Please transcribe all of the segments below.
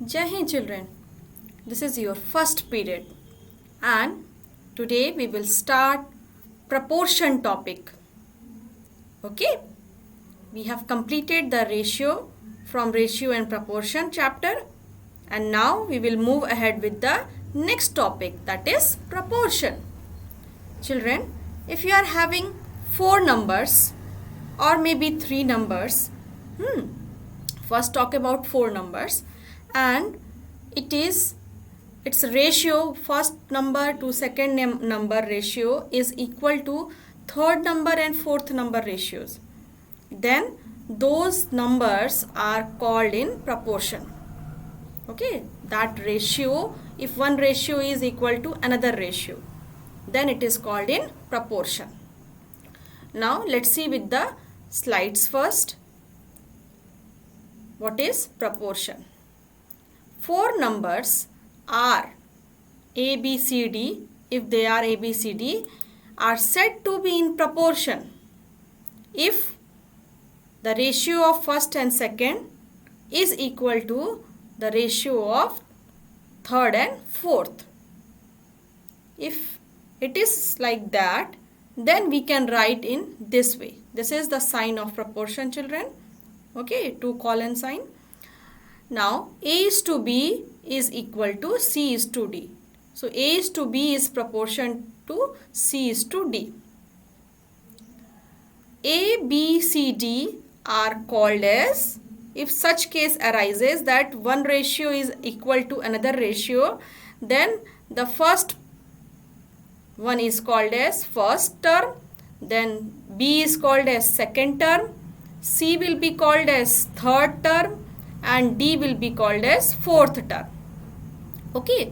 Jai Hind children, this is your first period and today we will start proportion topic. Okay, we have completed the ratio from ratio and proportion chapter and now we will move ahead with the next topic, that is proportion. Children, if you are having 4 numbers or maybe 3 numbers, first talk about 4 numbers, and its ratio, first number to second number ratio is equal to third number and fourth number ratios, then those numbers are called in proportion. Okay, that ratio, if one ratio is equal to another ratio, then it is called in proportion. Now let's see with the slides first. What is proportion? 4 numbers are A, B, C, D, if they are A, B, C, D, are said to be in proportion if the ratio of first and second is equal to the ratio of third and fourth. If it is like that, then we can write in this way. This is the sign of proportion, children. Okay, 2 colon sign. Now A is to B is equal to C is to D. So A is to B is proportion to C is to D. A, B, C, D are called as, if such case arises that one ratio is equal to another ratio, then the first one is called as first term, then B is called as second term, C will be called as third term, and D will be called as fourth term. Okay.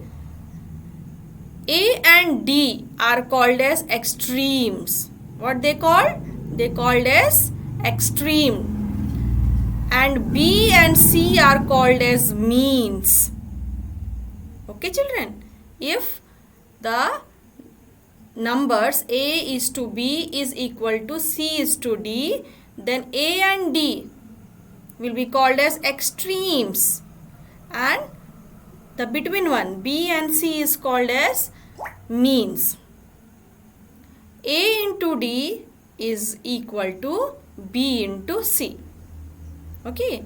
A and D are called as extremes. What they called? They called as extreme. And B and C are called as means. Okay, children. If the numbers A is to B is equal to C is to D, then A and D will be called as extremes, and the between one, B and C, is called as means. A into D is equal to B into C. Okay,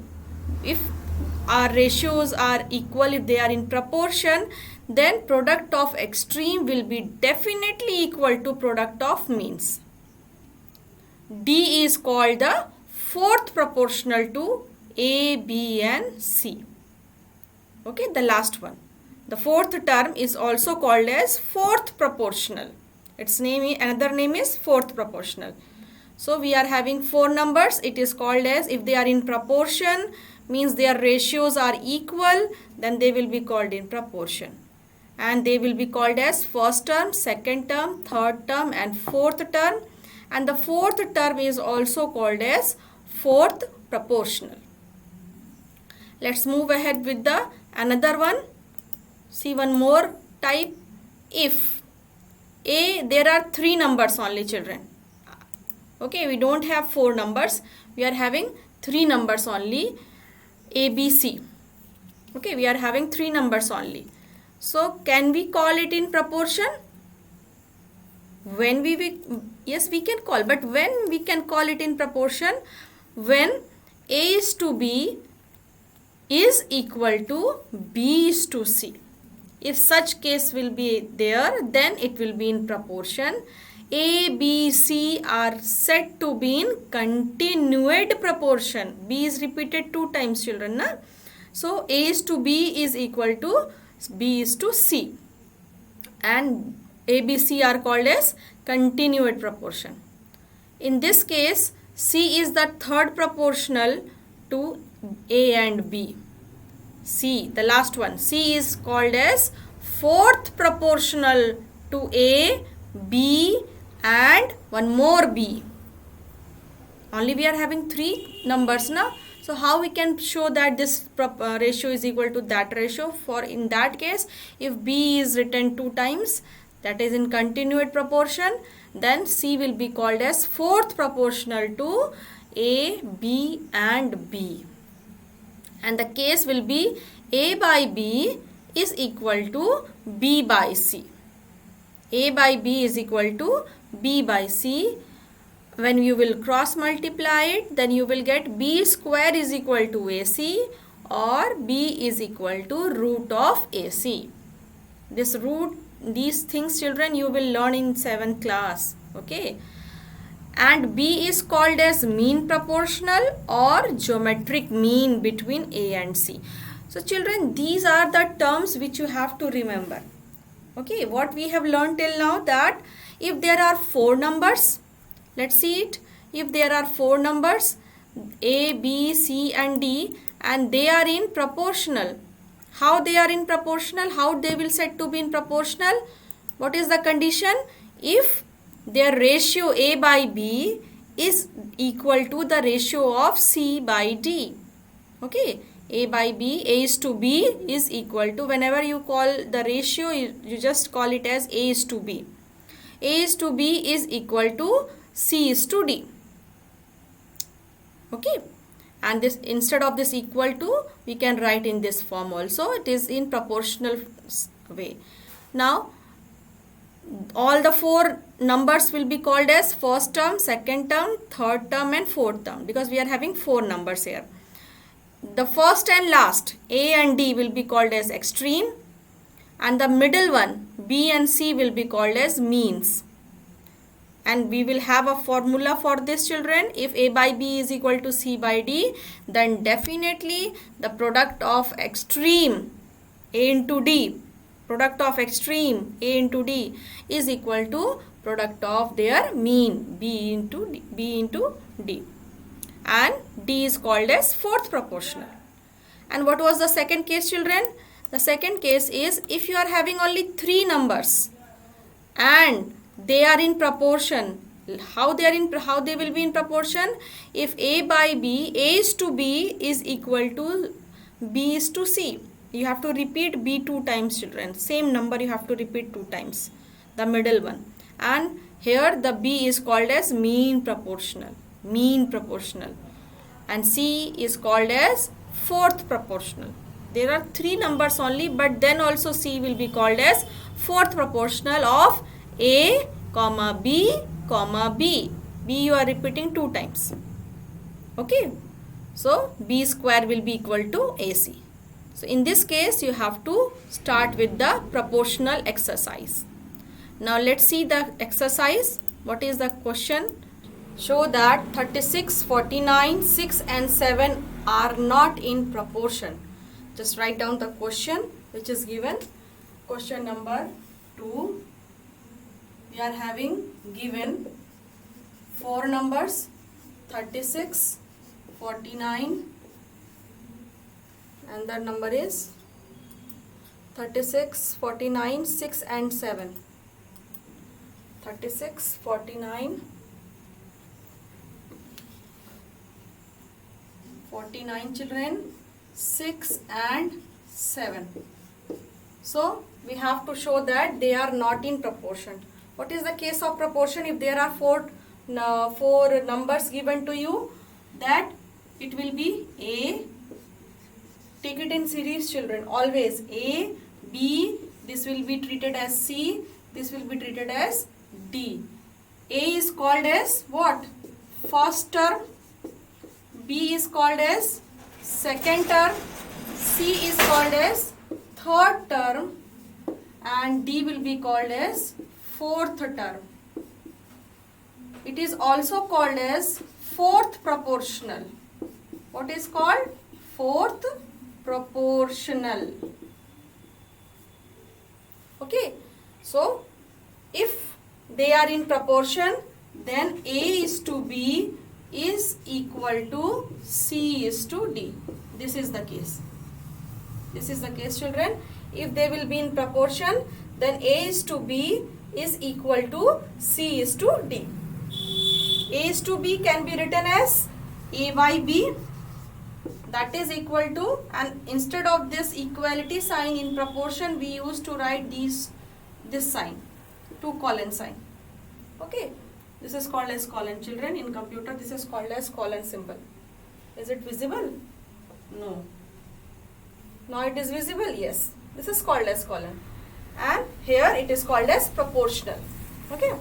if our ratios are equal, if they are in proportion, then product of extreme will be definitely equal to product of means. D is called the fourth proportional to A, B and C. Okay, the last one. The fourth term is also called as fourth proportional. Its name, another name is fourth proportional. So we are having 4 numbers. It is called as, if they are in proportion, means their ratios are equal, then they will be called in proportion. And they will be called as first term, second term, third term and fourth term. And the fourth term is also called as fourth proportional. Let's move ahead with the another one. See one more type. If A, there are 3 numbers only, children. Okay, we don't have 4 numbers. We are having 3 numbers only. A, B, C. Okay, we are having 3 numbers only. So can we call it in proportion? When yes, we can call, but when we can call it in proportion? When A is to B is equal to B is to C. If such case will be there, then it will be in proportion. A, B, C are said to be in continued proportion. B is repeated 2 times, children. Na? So A is to B is equal to B is to C. And A, B, C are called as continued proportion. In this case, C is the third proportional to A and B. C, the last one, C is called as fourth proportional to A, B and one more B. Only we are having 3 numbers now. So how we can show that this ratio is equal to that ratio? For in that case, if B is written 2 times, that is in continued proportion, then C will be called as fourth proportional to A, B and B. and the case will be A by B is equal to B by C. A by B is equal to B by C. When you will cross multiply it, then you will get B square is equal to AC, or B is equal to root of AC. This root, these things children you will learn in 7th class. Okay. And B is called as mean proportional or geometric mean between A and C. So children, these are the terms which you have to remember. Okay, what we have learned till now, that if there are 4 numbers, let's see it. If there are 4 numbers A, B, C and D, and they are in proportional. How they are in proportional? How they will said to be in proportional? What is the condition? If their ratio A by B is equal to the ratio of C by D. Okay, A by B, A is to B is equal to, whenever you call the ratio, you just call it as A is to B. A is to B is equal to C is to D. Okay, and this, instead of this equal to, we can write in this form also. It is in proportional way. Now all the 4 numbers will be called as first term, second term, third term and fourth term, because we are having 4 numbers here. The first and last, A and D, will be called as extreme, and the middle one, B and C, will be called as means. And we will have a formula for this children. If A by B is equal to C by D, then definitely the product of extreme A into D, product of extreme A into D is equal to product of their mean B into D. And D is called as fourth proportional. And what was the second case children? The second case is if you are having only 3 numbers and they are in proportion. How they will be in proportion? If A by B, A is to B is equal to B is to C. You have to repeat B 2 times children. Same number you have to repeat 2 times. The middle one. And here the B is called as mean proportional. Mean proportional. And C is called as fourth proportional. There are 3 numbers only, but then also C will be called as fourth proportional of A, comma B, comma B. B you are repeating 2 times. Okay. So B square will be equal to AC. So in this case you have to start with the proportional exercise. Now let's see the exercise. What is the question? Show that 36, 49, 6 and 7 are not in proportion. Just write down the question which is given. Question number 2. We are having given 4 numbers 36, 49, and the number is 36, 49, 6 and 7. 36, 49, 49 children, 6 and 7. So we have to show that they are not in proportion. What is the case of proportion? If there are 4 numbers given to you, that it will be A. Take it in series children. Always A, B, this will be treated as C, this will be treated as D. A is called as what? First term. B is called as second term. C is called as third term. And D will be called as fourth term. It is also called as fourth proportional. What is called? Fourth proportional. Okay. So if they are in proportion, then A is to B is equal to C is to D. This is the case. This is the case children. If they will be in proportion, then A is to B is equal to C is to D. A is to B can be written as A by B, that is equal to, and instead of this equality sign in proportion, we used to write this sign, 2 colon sign. Okay, this is called as colon children. In computer this is called as colon symbol. Is it visible? No. Now it is visible? Yes. This is called as column. And here it is called as proportional. Okay.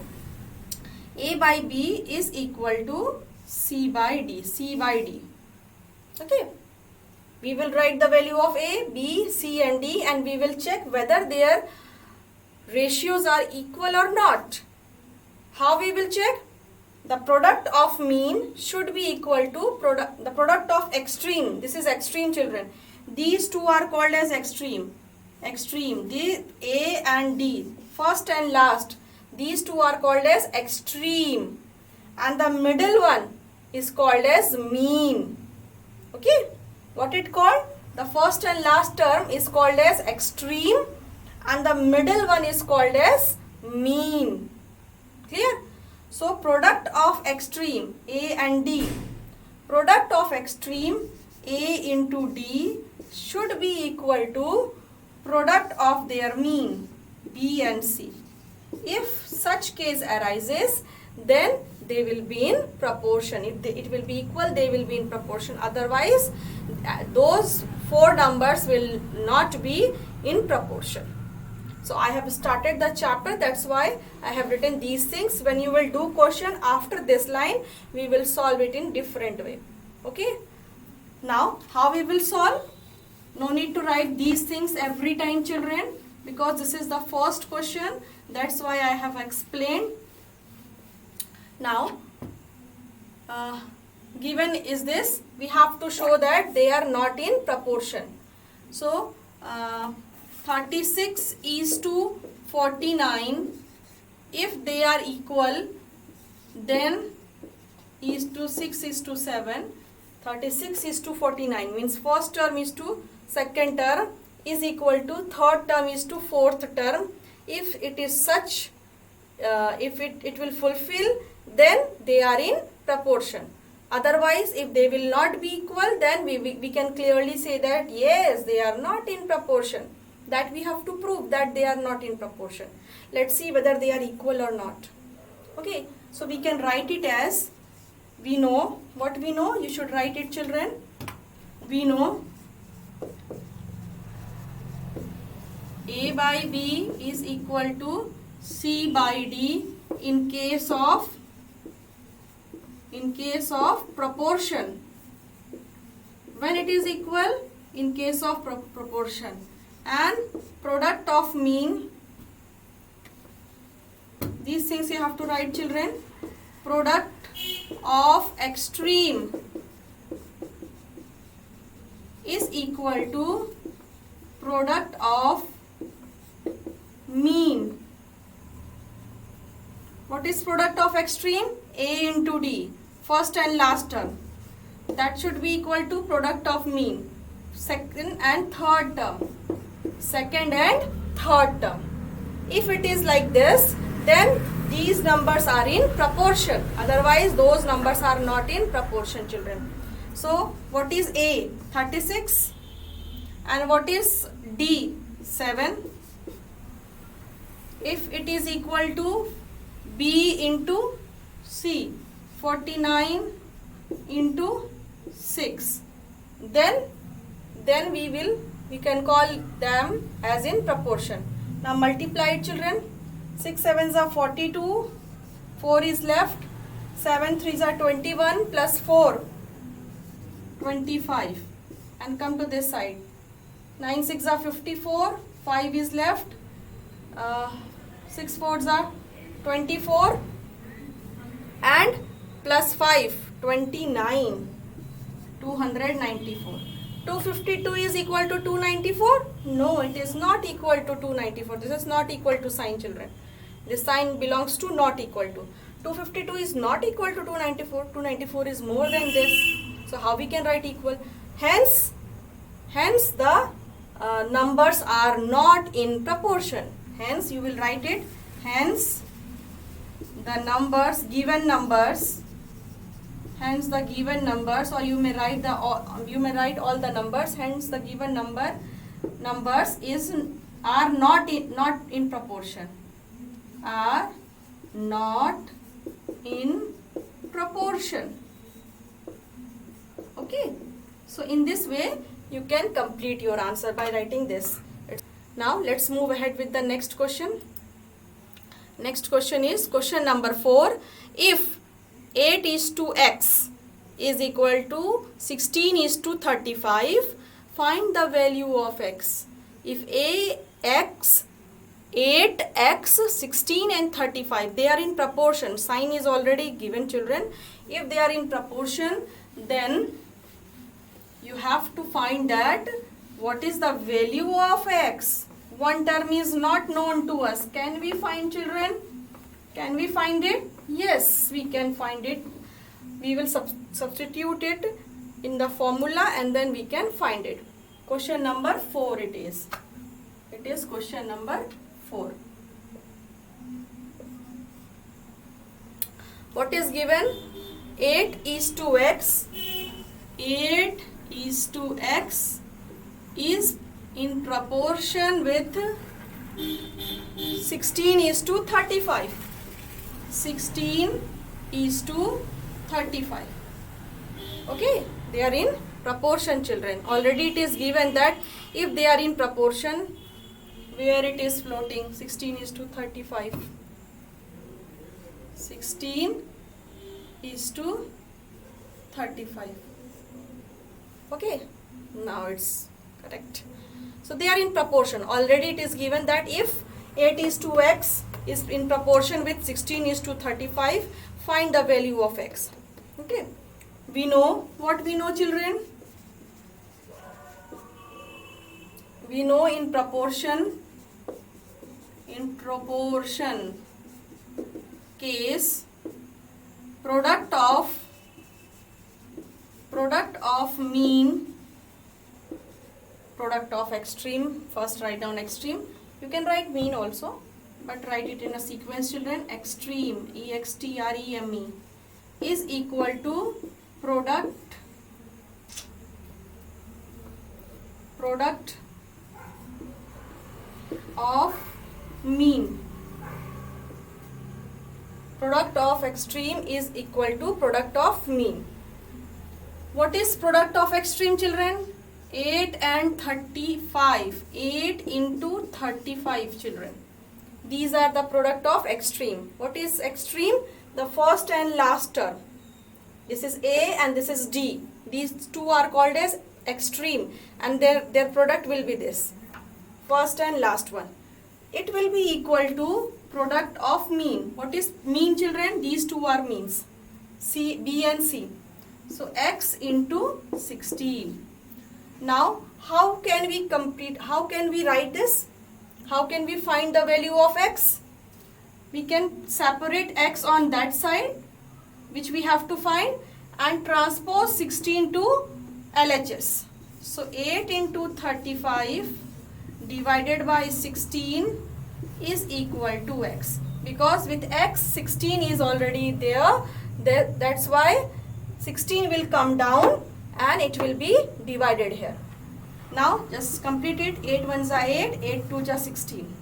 A by B is equal to C by D. C by D. Okay. We will write the value of A, B, C and D, and we will check whether their ratios are equal or not. How we will check? The product of mean should be equal to the product of extreme. This is extreme, children. These two are called as extreme. Extreme. The A and D, first and last, these two are called as extreme. And the middle one is called as mean. Okay. What it called? The first and last term is called as extreme and the middle one is called as mean. Clear? So product of extreme A and D, product of extreme A into D should be equal to product of their mean B and C. If such case arises, then they will be in proportion. If it will be equal, they will be in proportion. Otherwise, those four numbers will not be in proportion. So I have started the chapter, that's why I have written these things. When you will do question after this line, we will solve it in different way. Okay. Now, how we will solve? No need to write these things every time, children, because this is the first question. That's why I have explained. Now, given is this, we have to show that they are not in proportion. So, 36 is to 49. If they are equal, then is to 6 is to 7. 36 is to 49 means first term is to second term is equal to third term is to fourth term. If it is such, if it will fulfill, then they are in proportion. Otherwise, if they will not be equal, then we can clearly say that yes, they are not in proportion. That we have to prove that they are not in proportion. Let's see whether they are equal or not. Okay, so we can write it as, we know, what we know, you should write it, children. We know A by B is equal to C by D in case of proportion. When it is equal, in case of proportion. And product of mean, these things you have to write, children. Product of extreme is equal to product of mean. What is product of extreme? A into D, first and last term. That should be equal to product of mean, second and third term. Second and third term. If it is like this, then these numbers are in proportion. Otherwise, those numbers are not in proportion, children. So, what is A? 36. And what is D? 7. If it is equal to B into C, 49 into 6, then we can call them as in proportion. Now multiply it, children. 6 sevens are 42, 4 is left, 7 threes are 21 plus 4, 25, and come to this side. 9 6 are 54, 5 is left, 6 fours are 24, and plus 5, 29, 294. 252 is equal to 294? No, it is not equal to 294. This is not equal to sign, children. This sign belongs to not equal to. 252 is not equal to 294. 294 is more than this. So how we can write equal? Hence the numbers are not in proportion. Hence you will write it. Hence the numbers, given numbers. Hence the given numbers, or you may write all the numbers. Hence the given numbers are not in proportion. Are not in proportion. Okay. So in this way you can complete your answer by writing this. Now let's move ahead with the next question. Next question is question number 4. If 8 is to x is equal to 16 is to 35, find the value of x. If x, 8x, 16 and 35, they are in proportion. Sign is already given, children. If they are in proportion, then you have to find that what is the value of x. One term is not known to us. Can we find, children? Can we find it? Yes, we can find it. We will substitute it in the formula and then we can find it. Question number 4 it is. It is question number 4. What is given? 8 is to x. 8 is to x is in proportion with 16 is to 35. 16 is to 35. Okay, they are in proportion, children. Already it is given that if they are in proportion, where it is floating, 16 is to 35. 16 is to 35. Okay, now it's correct. So they are in proportion. Already it is given that if 8 is to x is in proportion with 16 is to 35, find the value of x. Okay, we know what we know, children. We know in proportion case, product of mean, product of extreme. First write down extreme. You can write mean also, but write it in a sequence, children. Extreme, extreme, is equal to product of mean. Product of extreme is equal to product of mean. What is product of extreme, children? 8 and 35. 8 into 35, children. These are the product of extreme. What is extreme? The first and last term. This is A and this is D. These two are called as extreme and their product will be this. First and last one. It will be equal to product of mean. What is mean, children? These two are means. C, B and C. So x into 16. Now how can we write this? How can we find the value of x? We can separate x on that side, which we have to find, and transpose 16 to LHS. So 8 into 35 divided by 16 is equal to x. Because with x, 16 is already there. That's why 16 will come down and it will be divided here. Now just complete it. 8 ones are 8, 8 2s are 16.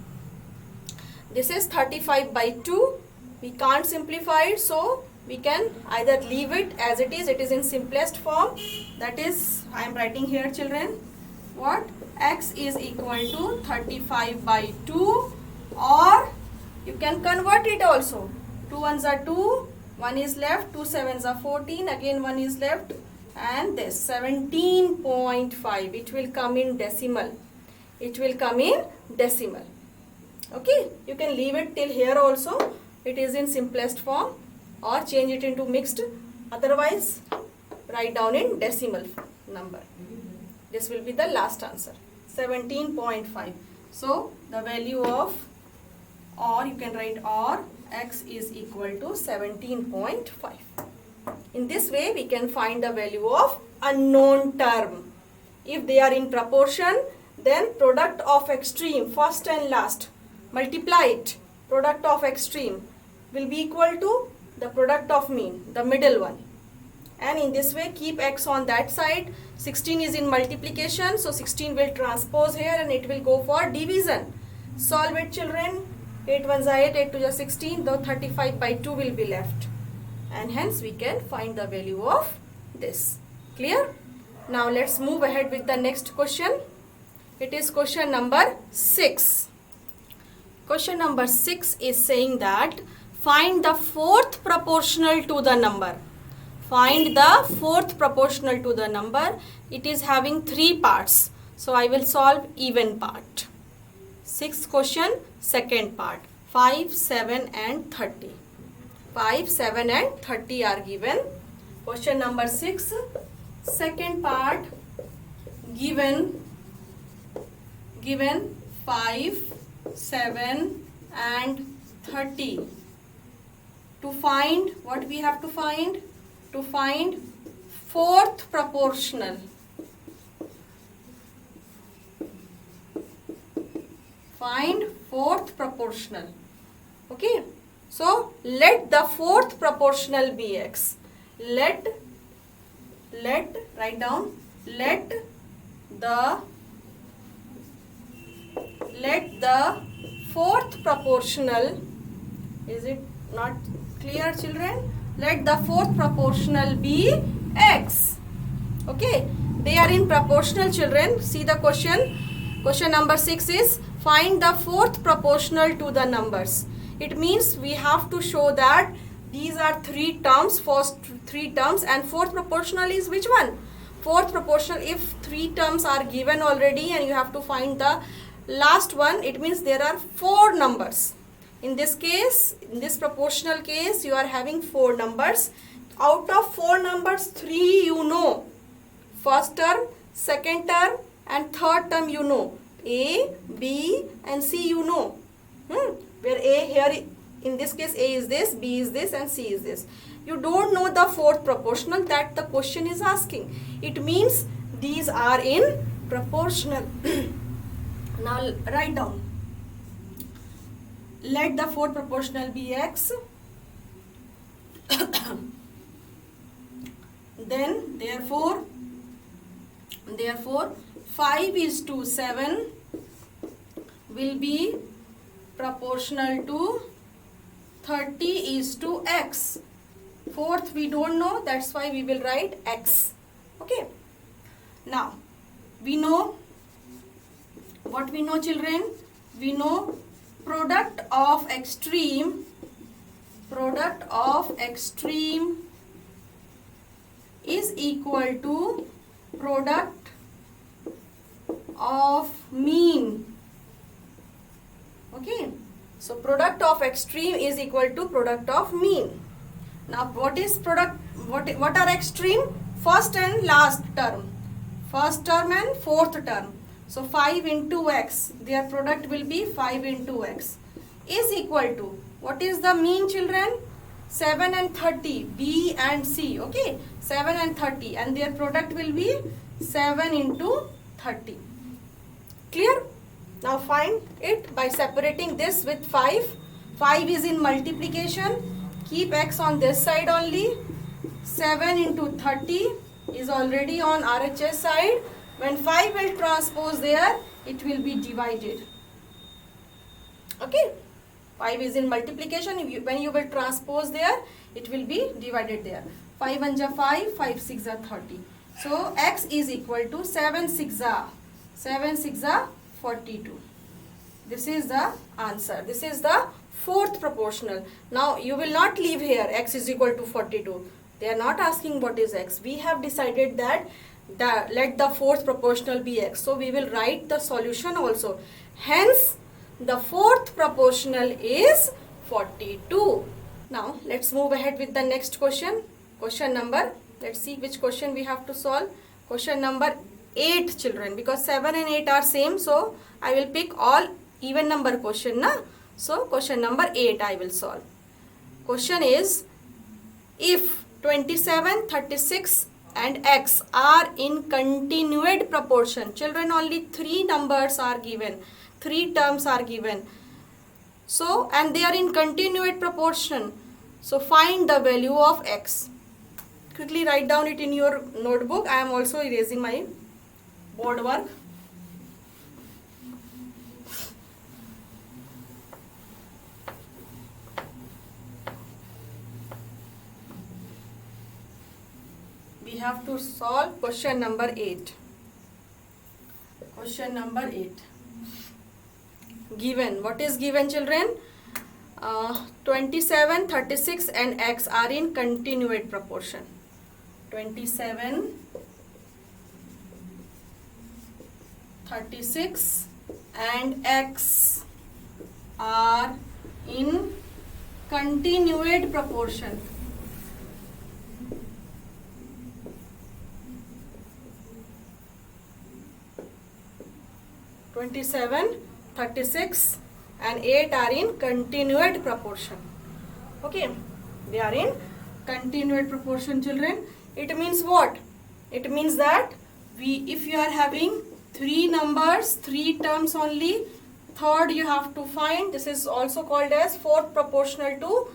This is 35 by 2. We can't simplify it, so we can either leave it as it is in simplest form. That is, I am writing here, children, what? X is equal to 35 by 2, or you can convert it also. 2 ones are 2, 1 is left, 2 sevens are 14, again 1 is left, and this 17.5. It will come in decimal. It will come in decimal. Okay, you can leave it till here also. It is in simplest form, or change it into mixed. Otherwise, write down in decimal number. This will be the last answer, 17.5. So the value of, or you can write or, x is equal to 17.5. In this way, we can find the value of unknown term. If they are in proportion, then product of extreme, first and last, multiply it. Product of extreme will be equal to the product of mean, the middle one. And in this way, keep x on that side. 16 is in multiplication, so 16 will transpose here and it will go for division. Solve it, children. 8 ones are 8, 8 2s are 16, though 35 by 2 will be left. And hence we can find the value of this. Clear? Now let's move ahead with the next question. It is question number 6. Question number 6 is saying that find the fourth proportional to the number. Find the fourth proportional to the number. It is having 3 parts. So I will solve even part. 6th question, second part. 5, 7 and 30. 5, 7 and 30 are given. Question number 6, second part, given 5, 7 and 30. To find, what we have to find? To find fourth proportional. Find fourth proportional. Okay. So let the fourth proportional be x. Let write down. Let the fourth proportional. Is it not clear, children? Let the fourth proportional be x. Okay. They are in proportional, children. See the question. Question number 6 is find the fourth proportional to the numbers. It means we have to show that these are 3 terms, first 3 terms, and fourth proportional is which one? Fourth proportional, if 3 terms are given already and you have to find the last one, it means there are 4 numbers. In this case, in this proportional case, you are having 4 numbers. Out of 4 numbers, 3 you know. First term, second term and third term you know. A, B and C you know. Where A here, in this case A is this, B is this and C is this. You don't know the fourth proportional that the question is asking. It means these are in proportional. Now write down. Let the fourth proportional be x. Then therefore 5 is to 7 will be proportional to 30 is to x. Fourth we don't know, that's why we will write x. Okay. Now we know what we know, children. We know product of extreme is equal to product of mean. Okay. So product of extreme is equal to product of mean. Now what is product? What are extreme? First and last term. First term and fourth term. So 5 into x. Their product will be 5 into x is equal to, what is the mean, children? 7 and 30. B and C. Okay. 7 and 30. And their product will be 7 into 30. Clear? Now find it by separating this with 5. 5 is in multiplication. Keep x on this side only. 7 into 30 is already on RHS side. When 5 will transpose there, it will be divided. Okay. 5 is in multiplication. When you will transpose there, it will be divided there. 5 1 ja 5, 5 6 ja 30. So x is equal to 7 6 ja 42. This is the answer. This is the fourth proportional. Now you will not leave here x is equal to 42. They are not asking what is x. We have decided that let the fourth proportional be x. So we will write the solution also. Hence the fourth proportional is 42. Now let's move ahead with the next question. Question number, let's see which question we have to solve. Question number 8, children, because 7 and 8 are same. So I will pick all even number question. Na? So question number 8 I will solve. Question is, if 27, 36 and x are in continued proportion. Children, only 3 numbers are given. 3 terms are given. So, and they are in continued proportion. So find the value of x. Quickly write down it in your notebook. I am also erasing my board work. We have to solve question number 8. Question number 8. Given. What is given, children? 27, 36 and x are in continuate proportion. 27, 36 and x are in continuate proportion. (27, 36 and 8 are in continuate proportion. Okay, they are in continuate proportion, children. It means what? It means that if you are having 3 numbers, 3 terms only, third you have to find. This is also called as fourth proportional to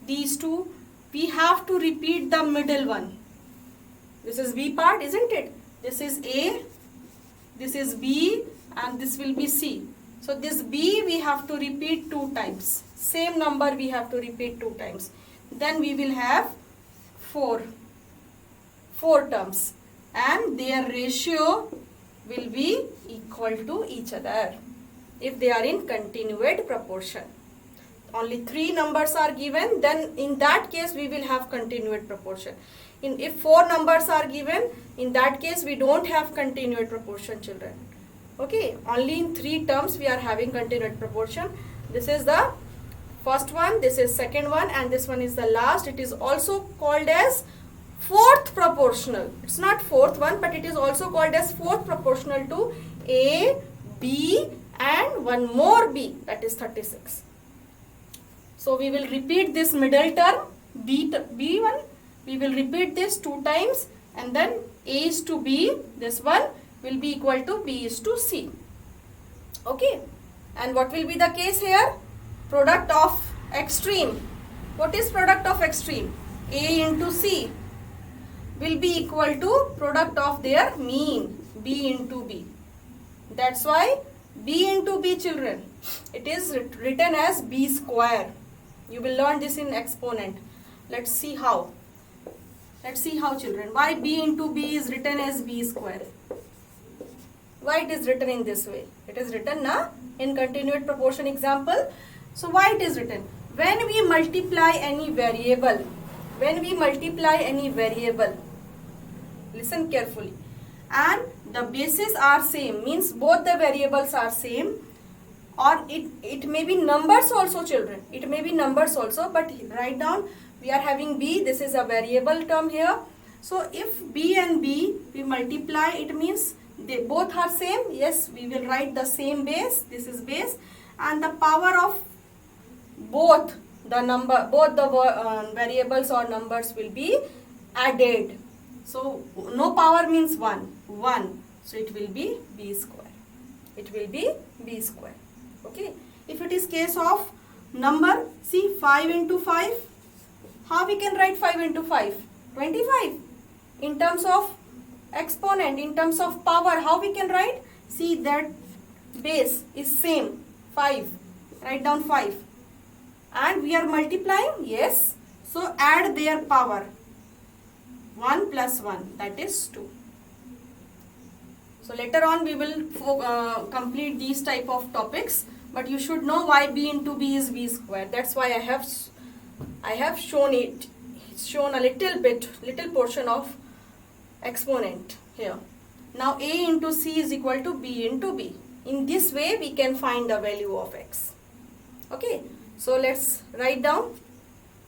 these two. We have to repeat the middle one. This is B part, isn't it? This is A, this is B, and this will be C. So this B we have to repeat 2 times. Same number we have to repeat 2 times. Then we will have 4 terms, and their ratio will be equal to each other if they are in continuate proportion. Only 3 numbers are given, then in that case we will have continuate proportion. If 4 numbers are given, in that case we don't have continuate proportion, children. Okay, only in 3 terms we are having continuate proportion. This is the first one, this is second one, and this one is the last. It is also called as fourth proportional. It's not fourth one, but it is also called as fourth proportional to A, B and one more B, that is 36. So we will repeat this middle term B1. We will repeat this 2 times, and then A is to B, this one will be equal to B is to C. Okay, and what will be the case here? Product of extreme. What is product of extreme? A into C will be equal to product of their mean, B into B. That's why B into B, children, it is written as B square. You will learn this in exponent. Let's see how. Let's see how, children. Why B into B is written as B square? Why it is written in this way? It is written in continuate proportion example. So why it is written? When we multiply any variable, listen carefully, and the bases are same, means both the variables are same, or it may be numbers also, children. It may be numbers also, but write down, we are having B, this is a variable term here. So if B and B we multiply, it means they both are same. Yes, we will write the same base, this is base, and the power of both the variables or numbers will be added. So no power means 1, so it will be B square. It will be B square. Okay, if it is case of number, see 5 into 5, how we can write 5 into 5? 25. In terms of exponent, in terms of power, how we can write? See, that base is same, 5. Write down 5. And we are multiplying, yes. So add their power. 1 plus 1, that is 2. So later on we will complete these type of topics, but you should know why B into B is B square. That's why I have shown it. It's shown a little portion of exponent here. Now A into C is equal to B into B. In this way we can find the value of x. Okay, so let's write down.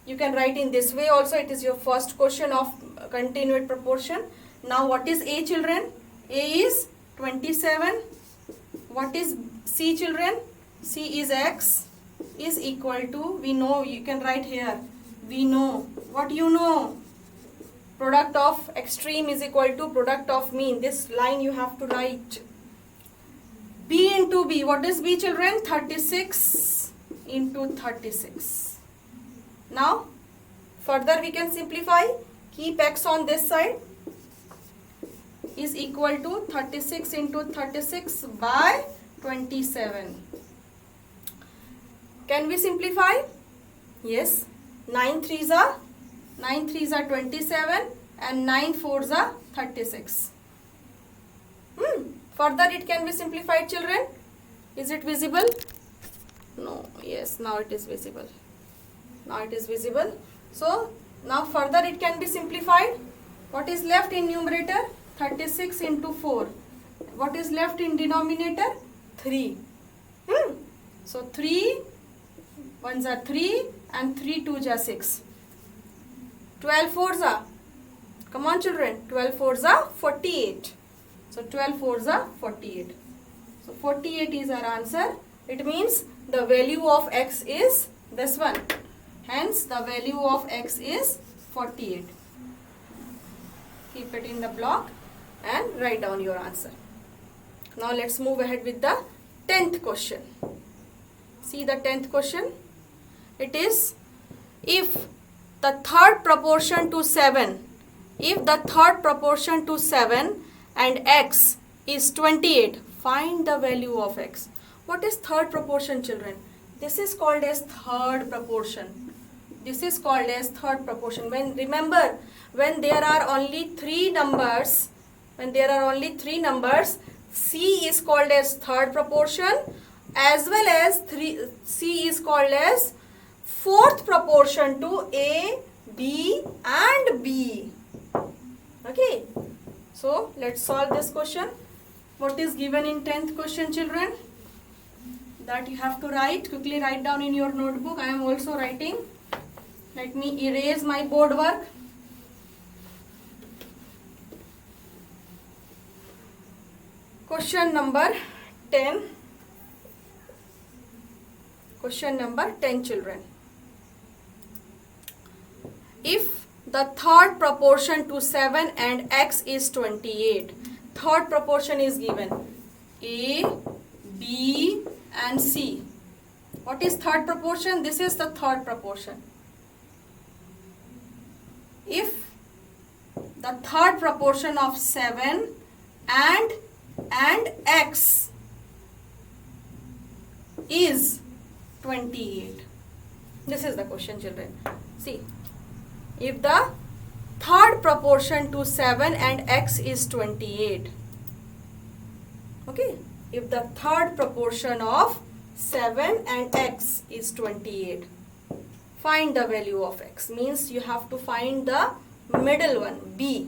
You can write in this way also. It is your first question of continuate proportion. Now what is A, children? A is 27. What is C, children? C is x is equal to, we know, you can write here, we know. What you know? Product of extreme is equal to product of mean. This line you have to write. B into B. What is B, children? 36 into 36. Now further we can simplify. Keep x on this side, is equal to 36 into 36 by 27. Can we simplify? Yes. 9 threes are 27, and 9 4s are 36. Further it can be simplified, children. Is it visible? No. Yes, now it is visible. Now it is visible. So now further it can be simplified. What is left in numerator? 36 into 4. What is left in denominator? 3. So 3 1s are 3 and 3 2s are 6. 12 4s are, come on children, 12 4s are 48. So 12 4s are 48. So 48 is our answer. It means the value of x is this one. Hence the value of x is 48. Keep it in the block and write down your answer. Now let's move ahead with the 10th question. See the 10th question. It is, if the third proportion to 7, if the third proportion to 7 and x is 28, find the value of x. What is third proportion, children? This is called as third proportion. This is called as third proportion. Remember, when there are only 3 numbers, C is called as third proportion, as well as C is called as fourth proportion to A, B and B. Okay. So let's solve this question. What is given in 10th question, children? That you have to write. Quickly write down in your notebook. I am also writing. Let me erase my board work. Question number 10. Question number 10, children. If the third proportion to 7 and x is 28, third proportion is given A, B and C. What is third proportion? This is the third proportion. If the third proportion of 7 and x is 28. This is the question, children. See, if the third proportion to 7 and x is 28. Okay, if the third proportion of 7 and x is 28, find the value of x. Means you have to find the middle one, B.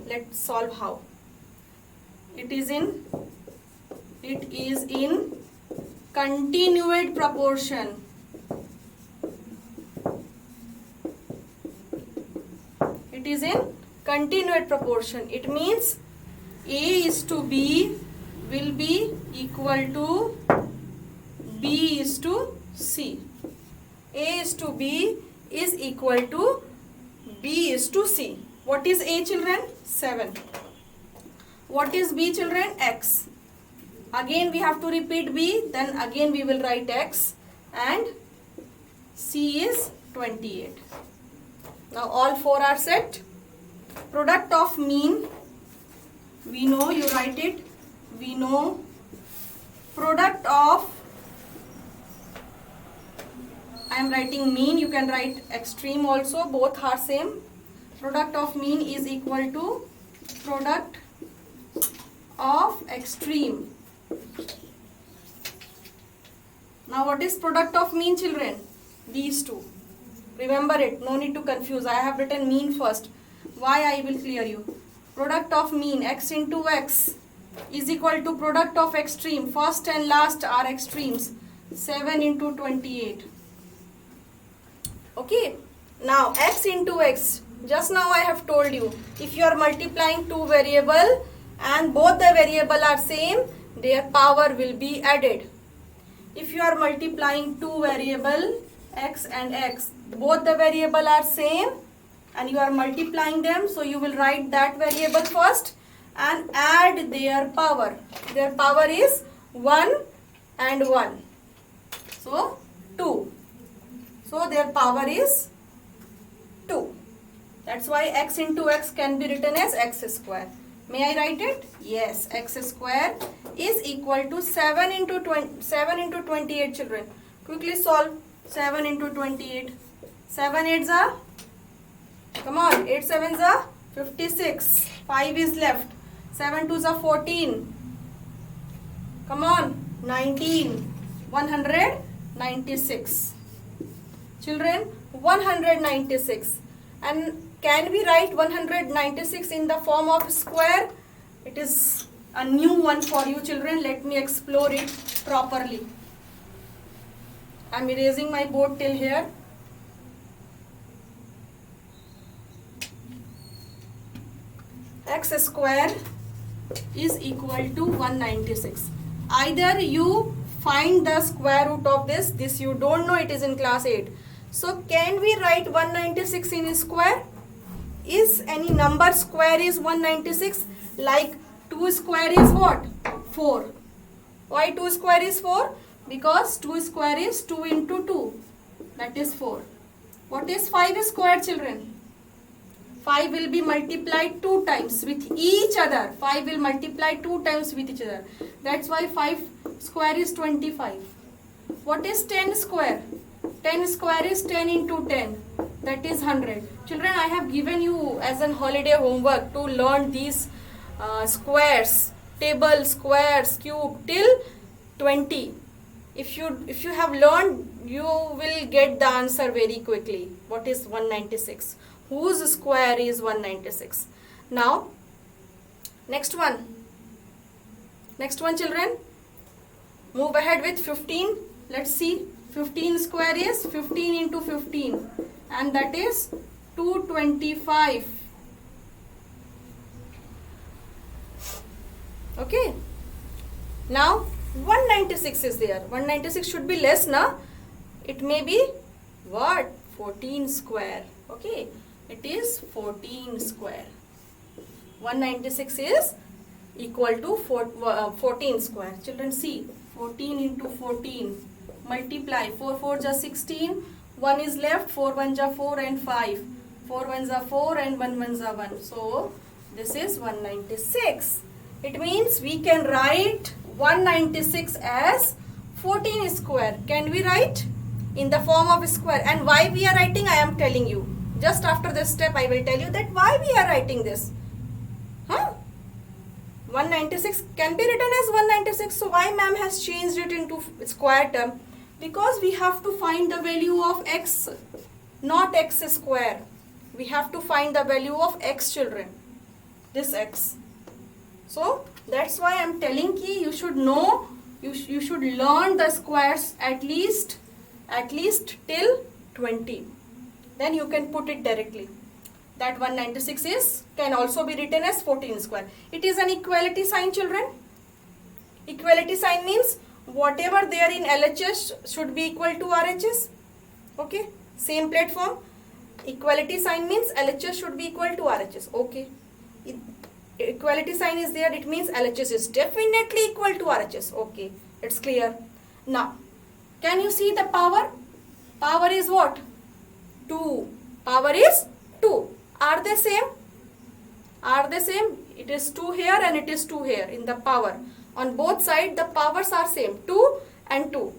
Let's solve how. It is in continued proportion. It is in continued proportion. It means A is to B will be equal to B is to C. A is to B is equal to B is to C. What is A, children? 7. What is B, children? X. Again we have to repeat B, then again we will write X, and C is 28. Now all 4 are set. Product of mean, we know, you write it, we know product of, I am writing mean, you can write extreme also, both are same. Product of mean is equal to product of extreme. Now what is product of mean, children? These two. Remember it, no need to confuse. I have written mean first. Why, I will clear you. Product of mean, x into x is equal to product of extreme. First and last are extremes. 7 into 28. Okay. Now x into x. Just now I have told you, if you are multiplying two variables and both the variables are same, their power will be added. If you are multiplying two variables, x and x, both the variables are same and you are multiplying them, so you will write that variable first and add their power. Their power is 1 and 1. So 2. So their power is 2. That's why x into x can be written as x square. May I write it? Yes, x square is equal to 7 into 28, children. Quickly solve 7 into 28. 7 8s are, come on, 8 7s are 56. 5 is left. 7 2s are 14. Come on. 19. 196. Children, 196. And can we write 196 in the form of square? It is a new one for you, children. Let me explore it properly. I am erasing my board till here. X square is equal to 196. Either you find the square root of this you don't know, it is in class 8. So can we write 196 in square? Is any number square is 196? Like 2 square is what? 4. Why 2 square is 4? Because 2 square is 2 into 2. That is 4. What is 5 square, children? 5 will be multiplied 2 times with each other. 5 will multiply 2 times with each other. That's why 5 square is 25. What is 10 square? 10 square is 10 into 10. That is 100. Children, I have given you as an holiday homework to learn these squares, table, squares, cube till 20. If you have learned, you will get the answer very quickly. What is 196? Whose square is 196? Now, next one. Next one, children. Move ahead with 15. Let's see. 15 square is 15 into 15. And that is 225. Okay. Now, 196 is there. 196 should be less, na? It may be what? 14 square. Okay. It is 14 square. 196 is equal to 14 square. Children, see. 14 into 14. Multiply. 4 4s are 16. 1 is left. 4 1s are 4 and 5. 4 1s are 4 and 1 1s are 1. So, this is 196. It means we can write 196 as 14 square. Can we write in the form of square? And why we are writing, I am telling you. Just after this step, I will tell you that why we are writing this. 196 can be written as 196. So why ma'am has changed it into square term? Because we have to find the value of x, not x square. We have to find the value of x, children. This x. So that's why I am telling you, you should know, you should learn the squares at least till 20. Then you can put it directly. That 196 can also be written as 14 square. It is an equality sign, children. Equality sign means whatever there in LHS should be equal to RHS. Okay. Same platform. Equality sign means LHS should be equal to RHS. Okay. Equality sign is there. It means LHS is definitely equal to RHS. Okay. It's clear. Now, can you see the power? Power is what? 2. Power is 2. Are they same? Are they same? It is 2 here and it is 2 here in the power. On both sides the powers are same. 2 and 2.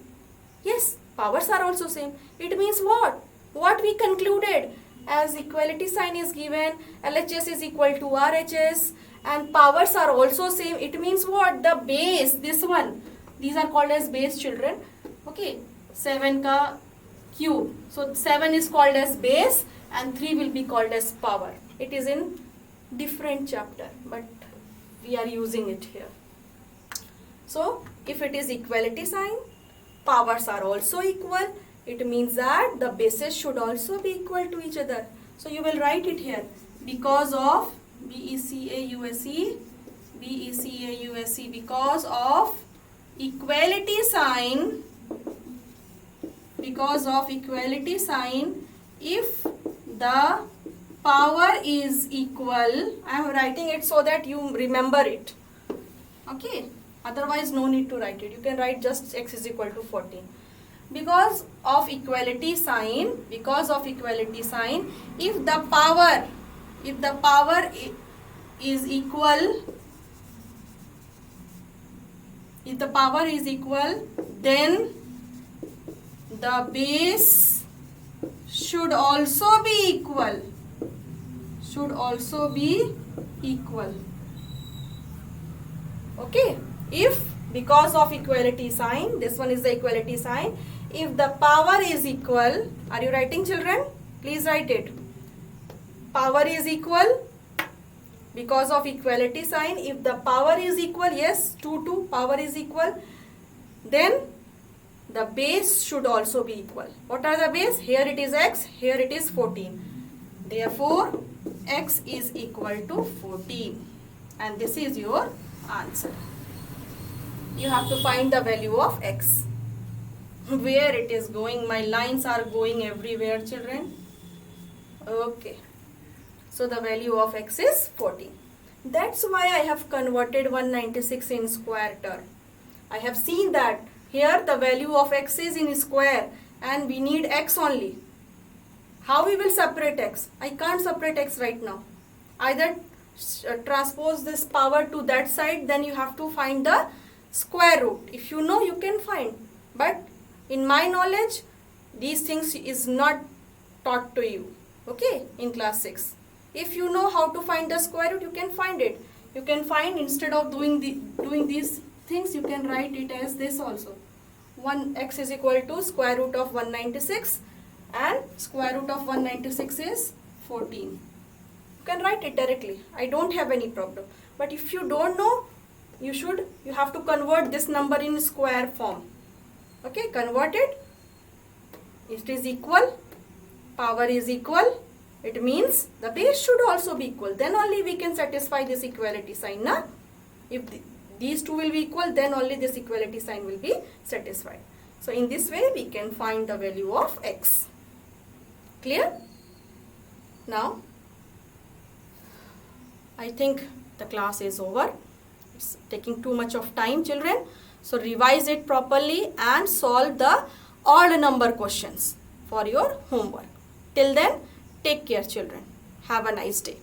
Yes, powers are also same. It means what? What we concluded? As equality sign is given, LHS is equal to RHS and powers are also same. It means what? The base, this one. These are called as base, children. Okay. 7 ka cube. So 7 is called as base and 3 will be called as power. It is in different chapter, but we are using it here. So if it is equality sign, powers are also equal. It means that the bases should also be equal to each other. So you will write it here. Because of BECAUSE, because of equality sign, if the power is equal, I am writing it so that you remember it. Okay. Otherwise, no need to write it. You can write just x is equal to 14. Because of equality sign, if the power is equal, then the base should also be equal. should also be equal. Okay, if because of equality sign, this one is the equality sign, if the power is equal, are you writing children? Please write it. Power is equal, because of equality sign, if the power is equal, yes, 2 power is equal, then the base should also be equal. What are the base? Here it is x, here it is 14. Therefore, x is equal to 14. And this is your answer. You have to find the value of x. Where it is going? My lines are going everywhere, children. Okay. So the value of x is 14. That's why I have converted 196 in square term. I have seen that here the value of x is in square and we need x only. How we will separate x? I can't separate x right now. Either transpose this power to that side, then you have to find the square root. If you know, you can find. But in my knowledge, these things is not taught to you. Okay, in class 6. If you know how to find the square root, you can find it. You can find, instead of doing these things, you can write it as this also. 1x is equal to square root of 196 and square root of 196 is 14. You can write it directly. I don't have any problem. But if you don't know, you have to convert this number in square form. Okay, convert it. It is equal. Power is equal. It means the base should also be equal. Then only we can satisfy this equality sign. Na? If these two will be equal, then only this equality sign will be satisfied. So in this way, we can find the value of x. Clear? Now, I think the class is over. It's taking too much of time, children. So revise it properly and solve the odd number questions for your homework. Till then, take care, children. Have a nice day.